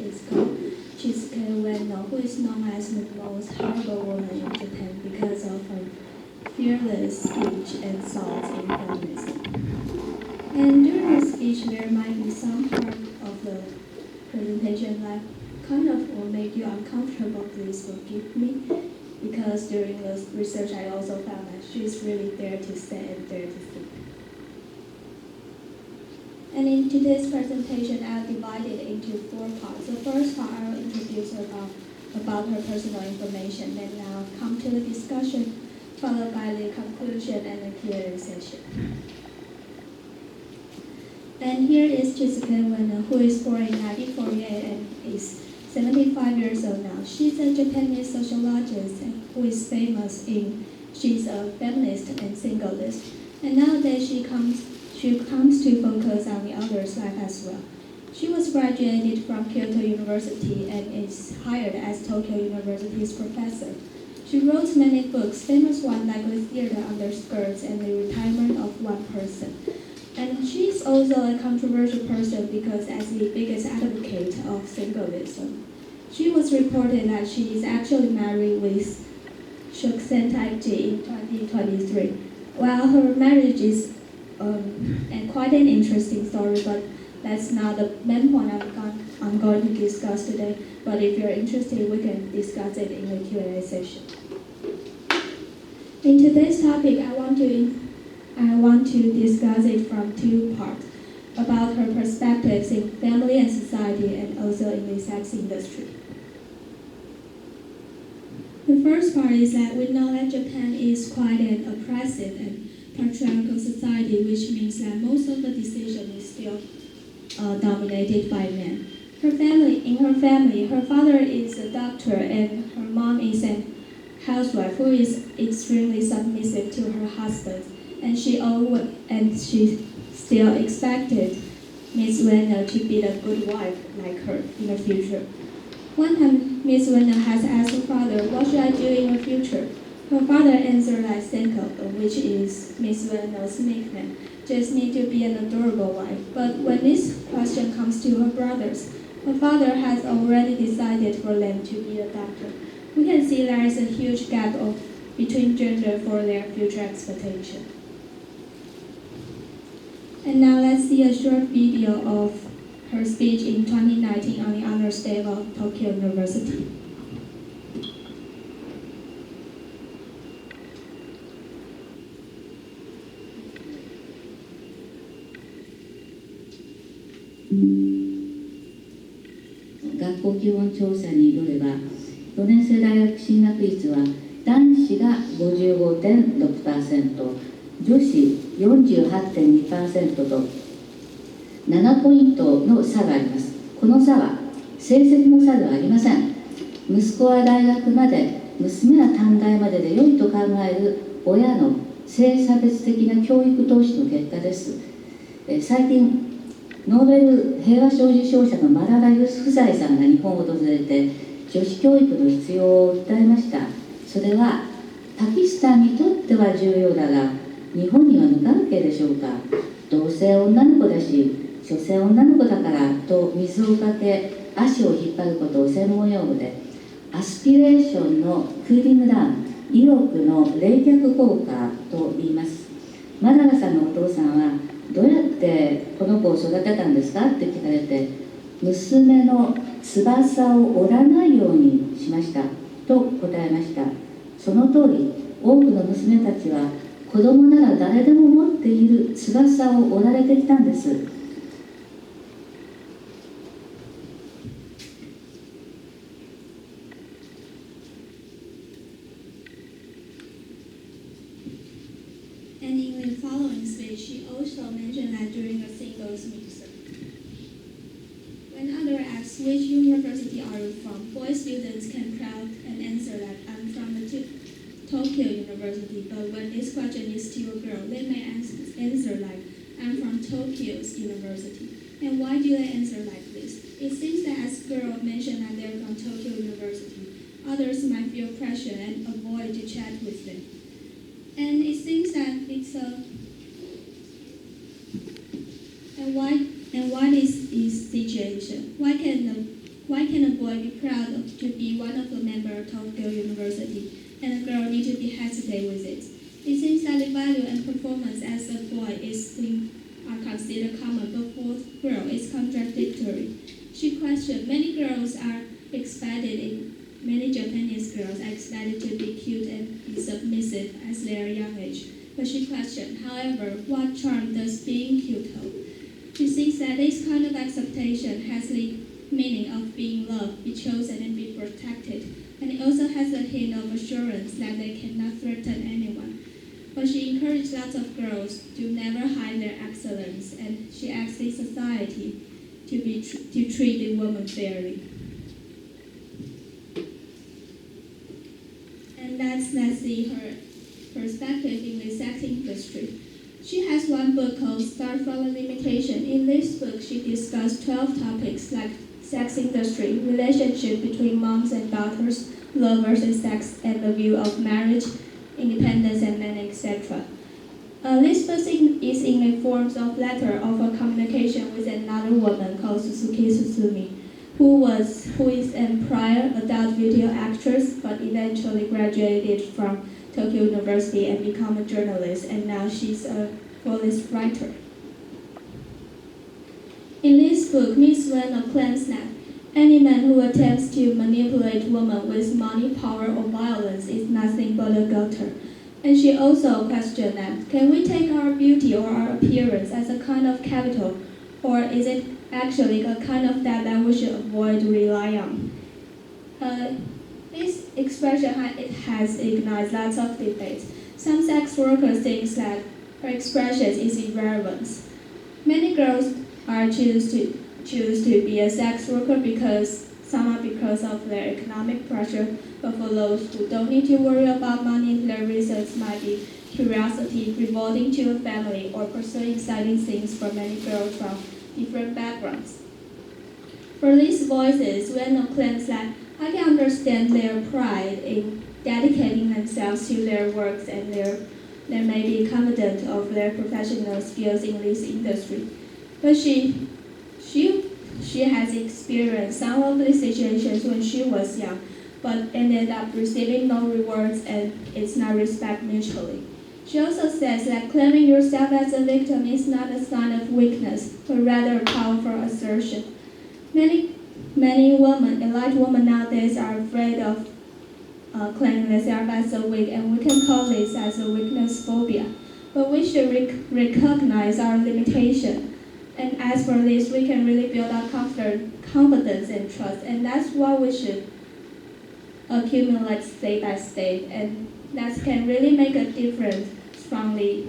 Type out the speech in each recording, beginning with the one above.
is called Chisuke Ueno, who is known as the most horrible woman in Japan because of her fearless speech and thoughts in feminism. And during the speech, there might be some part of the presentation that kind of will make you uncomfortable. Please forgive me, because during the research, I also found that she's really there to say and there to speak. And in today's presentation, I'll divide it into 4 parts. The first part, I'll introduce her about her personal information, then I'll come to the discussion, followed by the conclusion and the Q&A session. And here is Chisuke Ueno, who is born in 1948 and is 75 years old now. She's a Japanese sociologist who is famous she's a feminist and singleist. And nowadays she comes to focus on the other's life as well. She was graduated from Kyoto University and is hired as Tokyo University's professor. She wrote many books, famous ones like The Theater Under Skirts and The Retirement of One Person. And she's also a controversial person because as the biggest advocate of singleism. She was reported that she is actually married with Shoksen Taiji in 2023. While her marriage is and quite an interesting story, but that's not the main point I'm going to discuss today. But if you're interested, we can discuss it in the Q&A session. In today's topic, I want to discuss it from 2 parts, about her perspectives in family and society and also in the sex industry. The first part is that we know that Japan is quite an oppressive and patriarchal society, which means that most of the decision is still dominated by men. In her family, her father is a doctor and her mom is a housewife who is extremely submissive to her husband. And she still expected Miss Ueno to be a good wife like her in the future. One time, Miss Ueno has asked her father, "What should I do in the future?" Her father answered like Senko, which is Miss Ueno's nickname, "Just need to be an adorable wife." But when this question comes to her brothers, her father has already decided for them to be a doctor. We can see there is a huge gap between gender for their future expectation. And now let's see a short video of her speech in 2019 on the Honors Day of Tokyo University.「学校基本調査によれば、4年生大学進学率は男子が 55.6%、女子 48.2% と7ポイントの差があります。この差は成績の差ではありません。息子は大学まで、娘は短大までで良いと考える親の性差別的な教育投資の結果です。最近ノーベル平和賞受賞者のマララ・ユスフザイさんが日本を訪れて女子教育の必要を訴えました。それはパキスタンにとっては重要だが日本には無関係でしょうか。どうせ女の子だし所詮女の子だからと水をかけ足を引っ張ることを専門用語でアスピレーションのクーリングダウン、意欲の冷却効果と言います。マララさんのお父さんはどうやってこの子を育てたんですかって聞かれて、娘の翼を折らないようにしましたと答えました。その通り、多くの娘たちは子供なら誰でも持っている翼を折られてきたんです。And in the following speech, she also mentioned that during a singles mixer, when others ask which university are you from, boy students can proud and answer that I'm from the Tokyo University. But when this question is to a girl, they may answer like I'm from Tokyo's University. And why do they answer like this? It seems that as girls mention that they're from Tokyo University, others might feel pressure and avoid to chat with them. And it seems that it's a and why is this situation? Why can the Why can a boy be proud to be one of the members of Tokyo University, and a girl need to be hesitant with it? It seems that the value and performance as a boy are considered common, but for a girl it's contradictory. She questioned, many Japanese girls are expected to be cute and be submissive as their young age. But she questioned, however, what charm does being cute hold? She thinks that this kind of acceptation has the meaning of being loved, be chosen, and be protected, and it also has a hint of assurance that they cannot threaten anyone. But she encouraged lots of girls to never hide their excellence, and she asked the society to treat the woman fairly. And that's her perspective in the sex industry. She has one book called Start from a Limitation. In this book, she discussed 12 topics like sex industry, relationship between moms and daughters, love versus sex, and the view of marriage, independence, and men, etc. This book is in the forms of letter of a communication with another woman called Suzuki Susumi, who is a prior adult video actress, but eventually graduated from Tokyo University and become a journalist, and now she's a police writer. In this book, Miss Ueno claims that any man who attempts to manipulate women with money, power, or violence is nothing but a gutter. And she also questioned that, can we take our beauty or our appearance as a kind of capital, or is it actually a kind of debt that we should avoid relying on? This expression has ignited lots of debates. Some sex workers think that her expression is irrelevant. Many girls choose to be a sex worker because of their economic pressure, but for those who don't need to worry about money, their reasons might be curiosity, revolting to a family, or pursuing exciting things for many girls from different backgrounds. For these voices, Ueno claims that I can understand their pride in dedicating themselves to their works, and they may be confident of their professional skills in this industry. But she has experienced some of these situations when she was young, but ended up receiving no rewards, and it's not respect mutually. She also says that claiming yourself as a victim is not a sign of weakness, but rather a powerful assertion. Many women, elite women nowadays, are afraid of claiming themselves as a weak, and we can call this as a weakness phobia. But we should recognize our limitation. And as for this, we can really build our confidence and trust, and that's what we should accumulate state by state, and that can really make a difference from the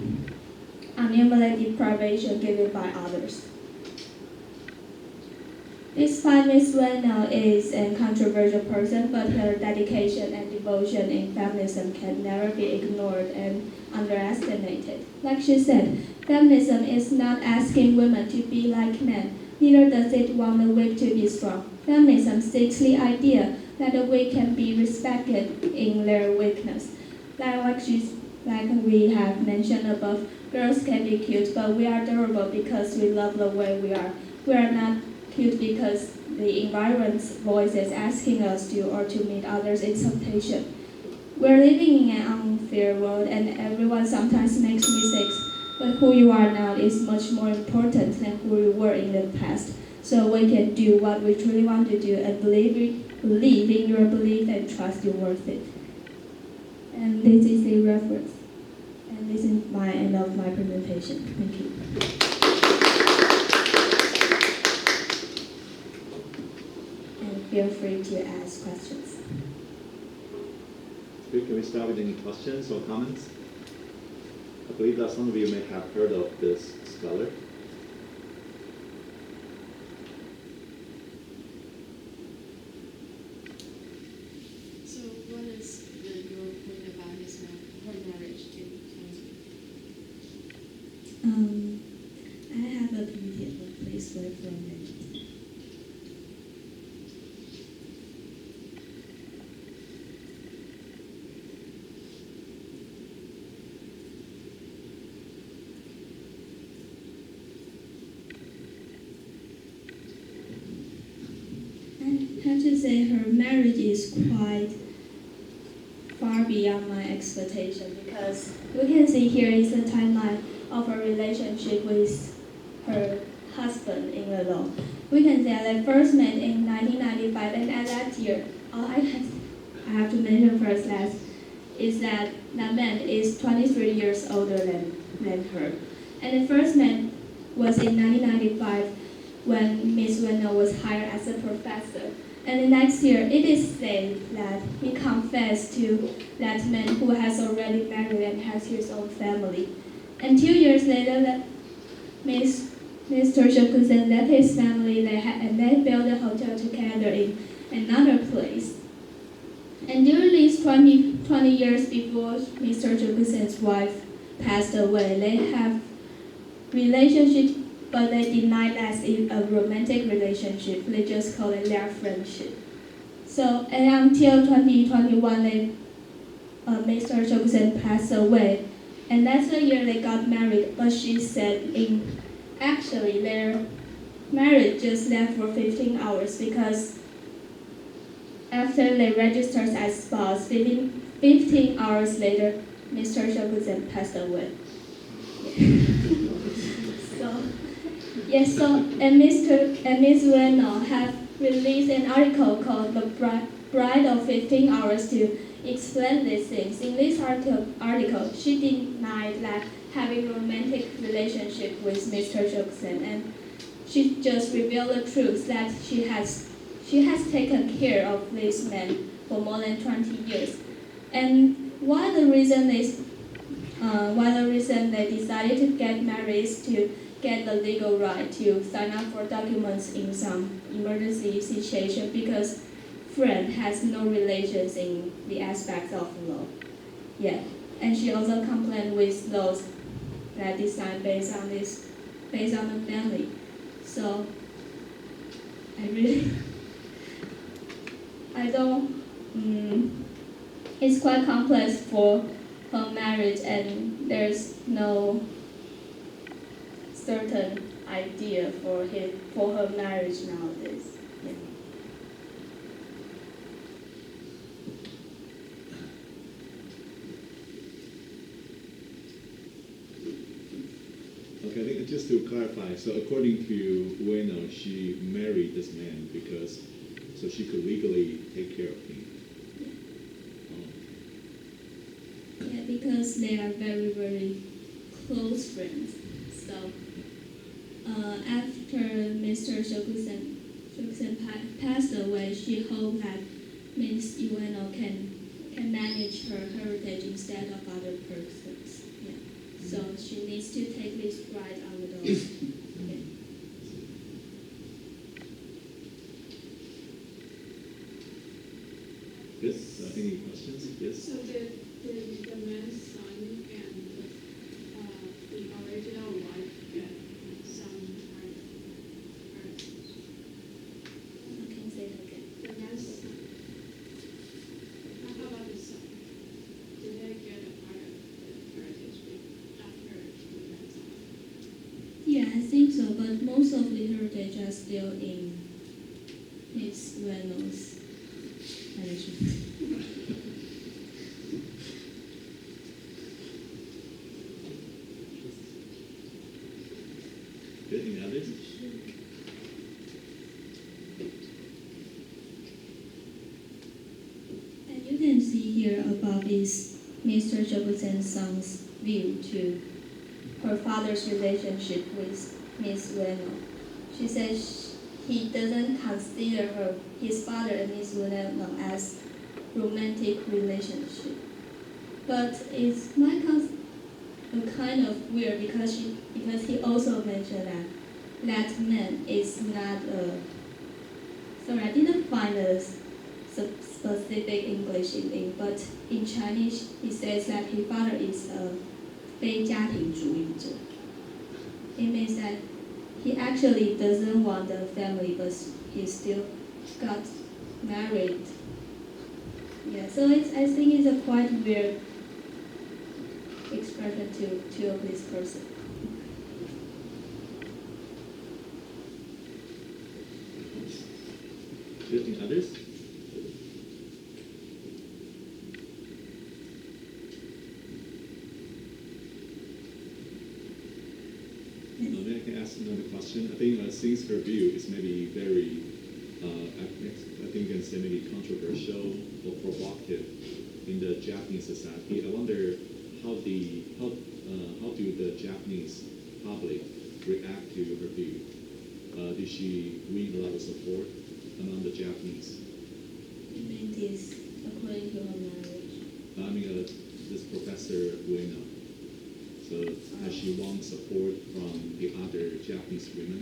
unlimited deprivation given by others. Despite Ms. Ueno is a controversial person, but her dedication and devotion in feminism can never be ignored and underestimated. Like she said, feminism is not asking women to be like men, neither does it want the weak to be strong. Feminism seeks the idea that the weak can be respected in their weakness. Like we have mentioned above, girls can be cute, but we are durable because we love the way we are. We are not cute because the environment's voice is asking us to, or to meet others' expectation. We're living in an unfair world, and everyone sometimes makes mistakes, but who you are now is much more important than who you were in the past. So we can do what we truly want to do, and believe in your belief and trust you're worth it. And this is the reference. And this is my end of my presentation. Thank you. And feel free to ask questions. Good. Can we start with any questions or comments? I believe that some of you may have heard of this scholar. So what is your point about her marriage to Tanzania? I have a opinion, but please wait for a minute. have to say her marriage is quite far beyond my expectation because we can see here is a timeline of her relationship with her husband-in-law. We can say they first met in 1995, and at that year, I have to mention first that is that man is 23 years older than her. And the first met was in 1995 when Miss Ueno was hired as a professor. And the next year, it is said that he confessed to that man who has already married and has his own family. And 2 years later, that Mr. Shokusen left his family and they built a hotel together in another place. And during these 20 years before Mr. Shokusen's wife passed away, they have relationship, but they deny that it's a romantic relationship. They just call it their friendship. So, and until 2021, Mr. Shokusen passed away. And that's the year they got married, but she said actually their marriage just left for 15 hours because after they registered as spouse, 15 hours later, Mr. Shokusen passed away. And Ms. Ueno have released an article called The Bride of 15 Hours to explain these things. In this article, she denied that having a romantic relationship with Mr. Shokusen, and she just revealed the truth that she has taken care of this man for more than 20 years. And one of the reason they decided to get married is to get the legal right to sign up for documents in some emergency situation because friend has no relations in the aspects of law. Yeah, and she also complained with those that design based on the family. So it's quite complex for her marriage, and there's no certain idea for her marriage nowadays. Yeah. Okay, I think just to clarify, so according to Ueno, she married this man so she could legally take care of him. Yeah, because they are very, very close friends. So after Mr. Shokusen passed away, she hoped that Ms. Ueno can manage her heritage instead of other persons. Yeah. So she needs to take this right on the door. Okay. Yes, any questions? Yes? So the man's son and the original wife get some heritage? I can say it again. The man's son. How about the son? Did they get a part of the heritage after the man's son? Yeah, I think so, but most of the heritage are still in Ms. Ueno's management. Good, any others? And you can see here above is Mr. Shokusen's son's view to her father's relationship with Ms. Ueno. She says he doesn't consider his father and Ms. Ueno as romantic relationship. But it might kind of weird because he also mentioned that man is not sorry, I didn't find a specific English in, but in Chinese he says that his father is a 非家庭主义者. It means that he actually doesn't want a family, but he still got married. Yeah, so I think it's a quite weird expression to this person. Any others? Maybe I can ask another question. I think since her view is maybe very, I think it's maybe controversial or provocative in the Japanese society, I wonder how do the Japanese public react to her view? Did she win a lot of support among the Japanese? You mean this according to her marriage? I mean, this Professor Ueno. So has she won support from the other Japanese women?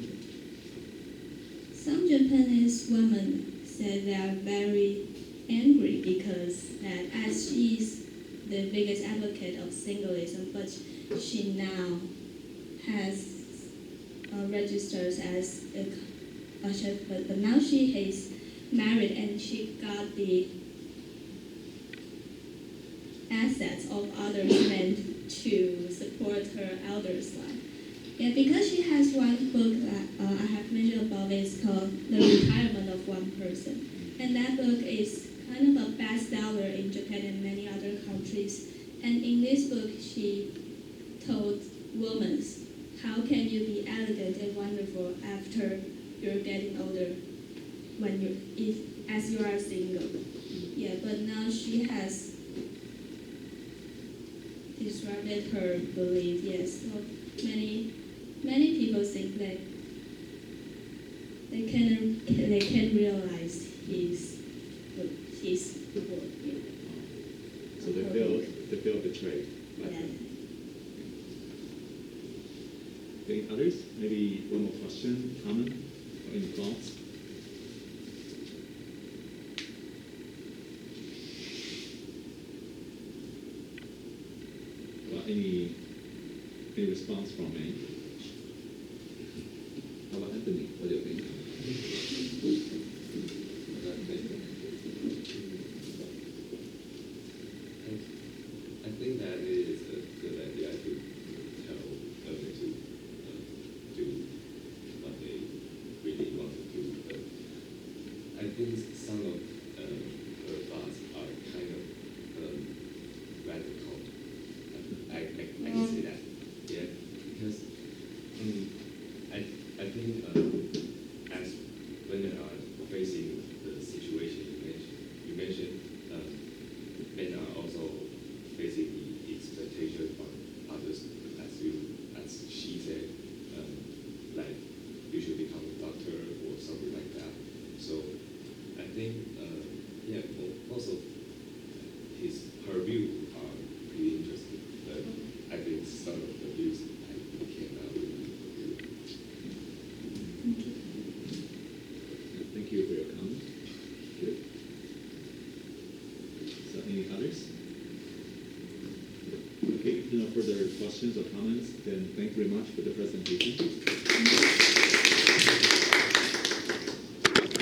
Some Japanese women said they are very angry because that as she is the biggest advocate of singlism, but she now has registers as a chef, but now she is married and she got the assets of other men to support her elder's life. Yeah, because she has one book that I have mentioned above, it's called The Retirement of One Person. And that book is kind of a bestseller in Japan and many other countries. And in this book, she told women, how can you be elegant and wonderful after you're getting older as you are single? Yeah, but now she has disrupted her belief. Yes, so many people think that they can realize his work. Yeah. So they feel betrayed. Yeah. Any others? Maybe one more question, comment, or any thoughts? Well, any response from me? How about Anthony? What do you think? I think that it is a good idea to tell women to do what they really want to do. But I think some of her thoughts are kind of radical. I can say that, yeah, because I think as women are facing the situation you mentioned, men are also facing the expectation from others, as she said, like you should become a doctor or something like that. So I think, yeah, well, also her view are pretty interesting, but I think some of the views I cannot really agree with. Thank you for your comment. Good. So any others? Okay, if no further questions or comments, then thank you very much for the presentation.